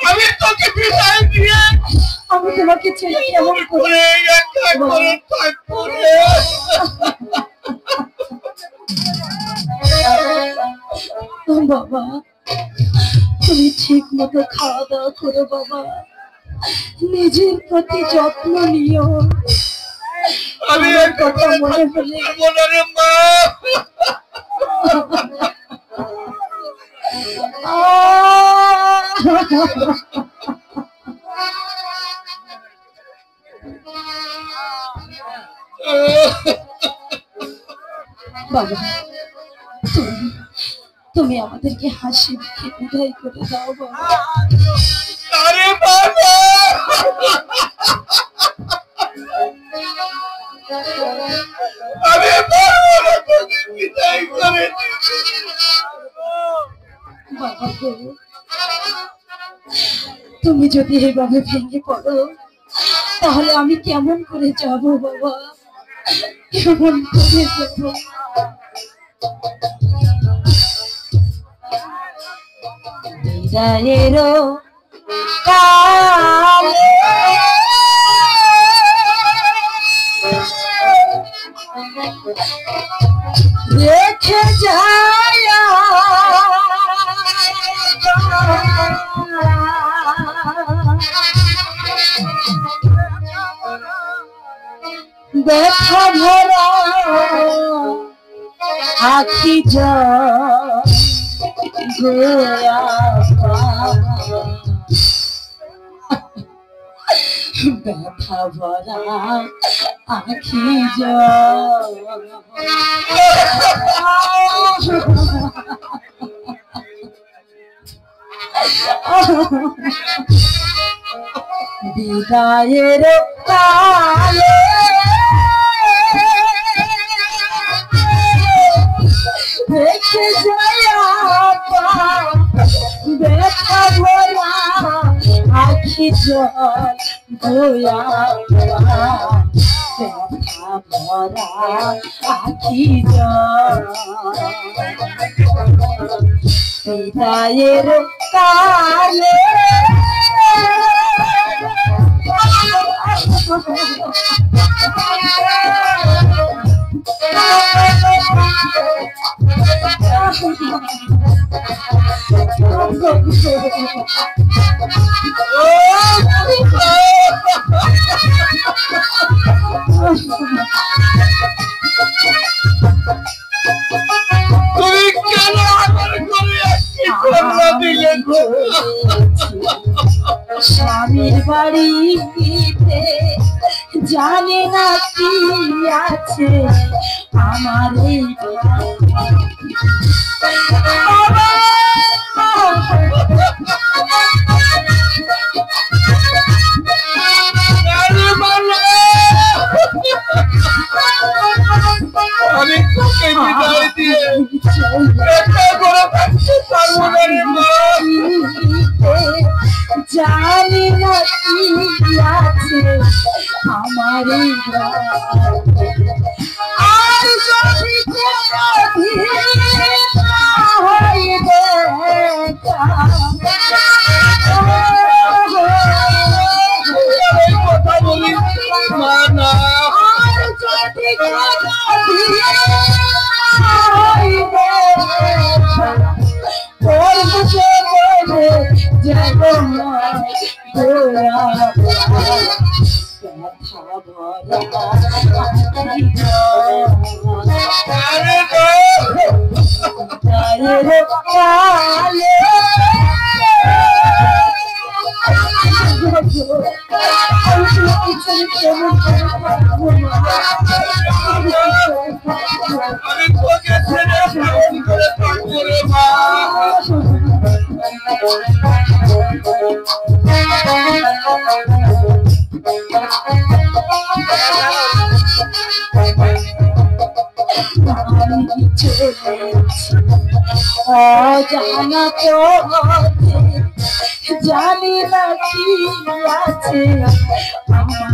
আমি তোকে বিদায় দিয়ে আমি তোমাকে ছেড়ে কেমন করে থাকবো বাবা? তুমি ঠিক মতো খাওয়া দাওয়া করো বাবা, নিজের প্রতি যত্ন নিও। আমি কথা মনে হলে মা বাবা, তুমি আমাদেরকে হাসি মুখে বিদায় করে দাও বাবা। আরে বাবা, আমি পারবো না তোকে বিদায় করে দিতে। বাবা গো, তুমি যদি এইভাবে ভেঙে পড়ো তাহলে আমি কেমন করে যাব বাবা, কেমন করে যাব? বিদায়েরও কালে রেখে যায় ব্যথা ভরা আখি গোয়া ব্যথা ভরা আখি বিদায়ের কালে রেখে যায় ব্যথা ভরা আখি জল গোয়া ব্যথা ভরা আখি জল বিদায়ের কালে তুমি কেন আমার ঘরে দিলে গো? স্বামীর বাড়িতে জানে না কি আছে আমার এই আমি তোকে বিদায় দিয়ে একটা বড় থাকতে পারবো না রে মা। জানি না কি আছে আমার এই আর যদি কথা বলি মা না, আমি তোকে ছেড়ে কেমন করে থাকবো রে মা। অজানা পথে জানি না কি আছে আমার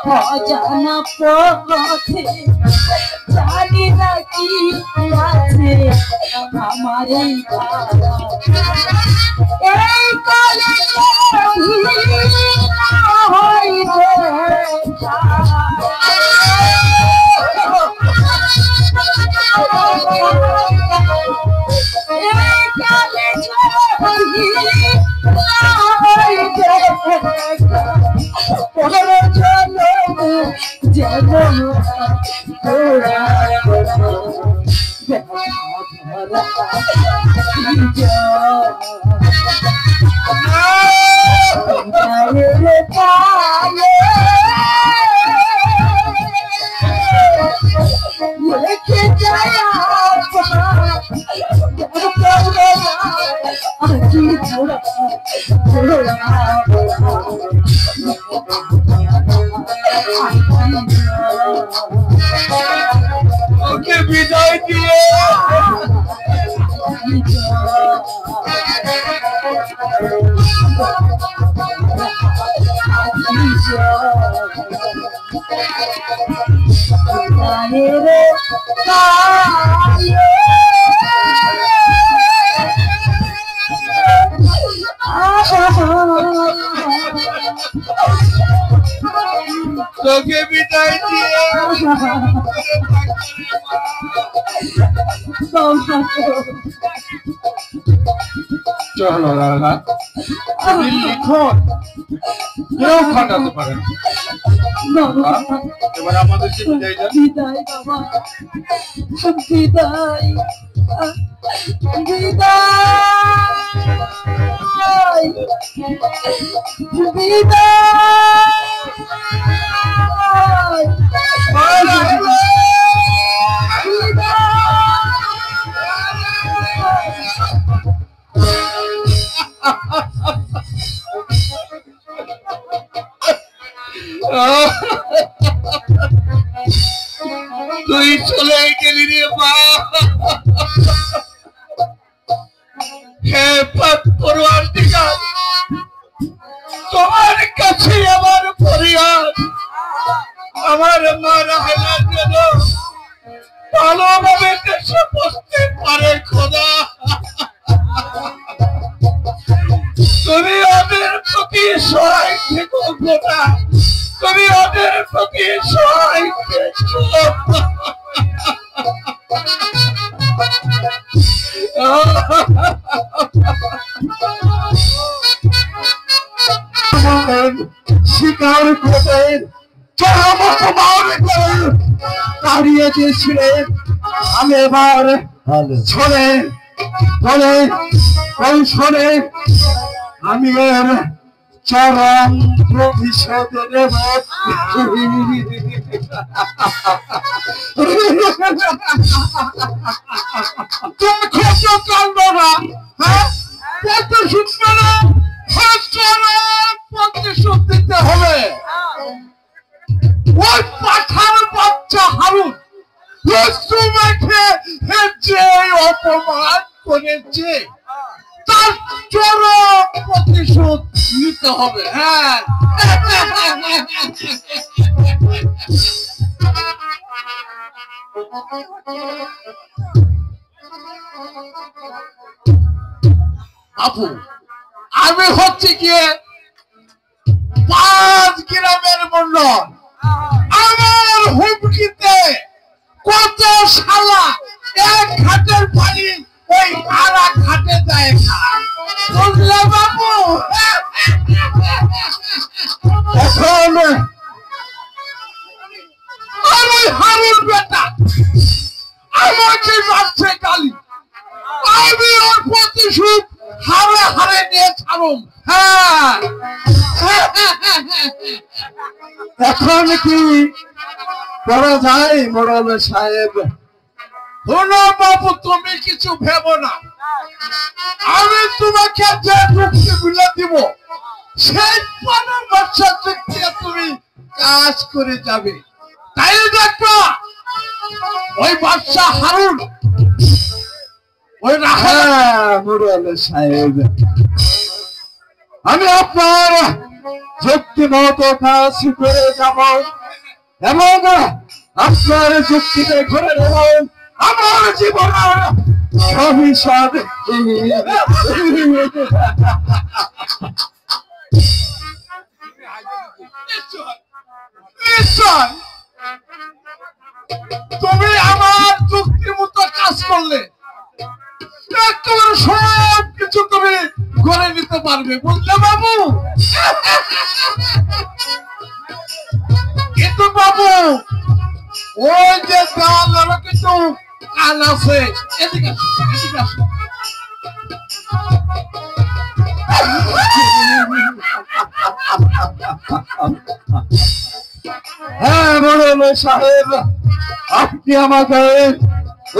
অজানা পথে জানি না কি আছে আমার এই কালে হইবে ওকে বিদায় দিয়ে তোকে বিদায় দিয়ে চলো দাদা লিখন কেউ খাটাতে পারে না এবার আমাদেরকে বিদায় দেন বিদায় বাবা বিদায় তুই চলে গেলি রে মা হে পরওয়ারদিগার তোমার কাছে আমার ফরিয়াদ আমার মা রাহেলার জন্য ভালোভাবে দেশে বসতে পারে খোদা তুমি ওদের প্রতি সহায় থেকো খোদা তুমি ওদের প্রতি সহায় থেকো শিকার করেন দাঁড়িয়ে দিয়েছিলেন আমি এবার শোনে বলে কৌশলে আমি এর চরম প্রতিশোধ নেব কাঁদবো না হ্যাঁ শুনবে না প্রতিশোধ দিতে হবে ওই পাঠার বাচ্চা হারুন যে অপমান করেছে তার চরম প্রতিশোধ নিতে হবে হ্যাঁ আপু আমি হচ্ছে গিয়ে 5 গ্রামের মন্ডল আমার হুমকিতে কত শালা এক ঘাটের পানি ওই আরা ঘাটে যায় বুঝলে বাবু এখন আমি হারুন বেটা আমাকে মারছে গালি আমি ওর প্রতিশোধ হারে হারে নিয়ে ছাড়ুম হ্যাঁ এখন কি করা যায় মোড়ল সাহেব শোনো বাবু তুমি কিছু ভেবো না আমি তোমাকে যে মুক্তি মিলে দিব সেই পরামর্শ দিয়ে তুমি কাজ করে যাবে তাই দেখো ওই বাদশা হারুন ওই মোড়ল সাহেব আমি আপনার যুক্তিমত কাজ করে যাব এবং আপনার যুক্তিতে ঘুরে নেব আমার জীবনের ভবিষ্যৎ। নিশ্চয় তুমি আমার যুক্তি মতো কাজ করলে তোমার সব কিছু তুমি করে নিতে পারবে, বুঝলে বাবু? কিন্তু বাবু ওই যে দেওয়ালের কিছু কান আছে, এদিকে আসো, এদিকে আসো। হ্যাঁ মোড়ল সাহেব, আপনি আমাকে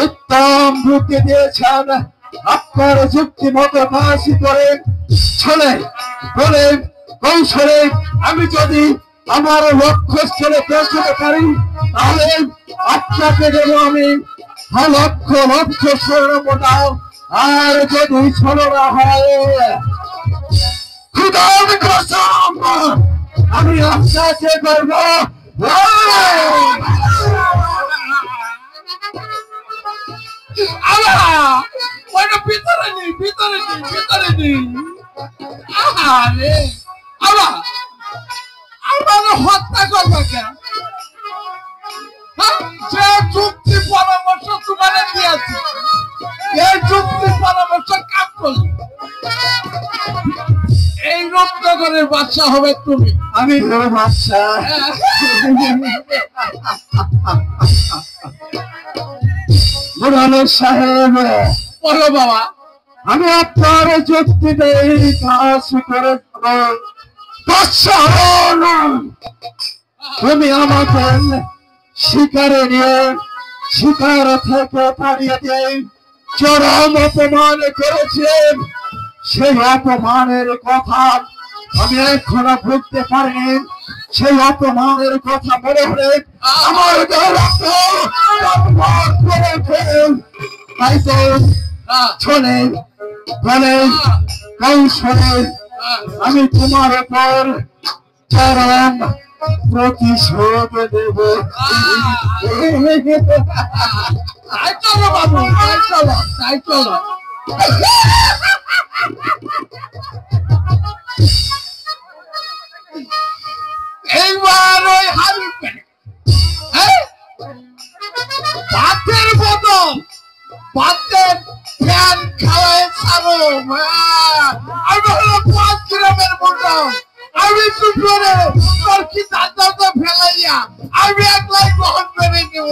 উত্তম বুদ্ধি দিয়েছেন। আপনার যুক্তি মতো কাজ করেন, ছলে বলে কৌশলে আমি যদি আমার লক্ষ্যস্থলে পৌঁছতে পারি তাহলে আপনাকে দেব আমি লক্ষ লক্ষ স্বর্ণমুদ্রা। আর যদি ছলনা হয় খুদার কসম আমি আপনাকে করব ভিতরে নেই, ভিতরে নেই, ভিতরে নেই। আরে আবার আমার হত্যা করবে কেন? যে যুক্তি পরামর্শ তোমার দিয়েছে এই যুক্তি পরামর্শ কাজ করলে এই রূপনগরের বাদশা হবে তুমি। আমি বাদশা? মোড়ল সাহেব বলো বাবা, আমি আপনার যুক্তিতে কাজ করে তুমি আমাকে শিকারে নিয়ে শিকার থেকে তাড়িয়ে দিয়ে চরম অপমান করেছেন। সেই অপমানের কথা আমি এখনো ভুলতে পারিনি। সেই অপমানের কথা মনে হলে আমার তাই তো ছলে বলে কৌশলে আমি তোমার উপর চরম প্রতিশোধ দেব। তাই চলো বাবু, তাই চলো, তাই চলো। এইবার ওই হাড়ি ভাতের বদল ভাতের ফ্যান খাওয়ায় ছাড়ো। আমি হলো 5 গ্রামের বদল, আমি চুপ করে তোর কি দাদা ফেলাইয়া আমি একলাই গ্রহণ করে নেব।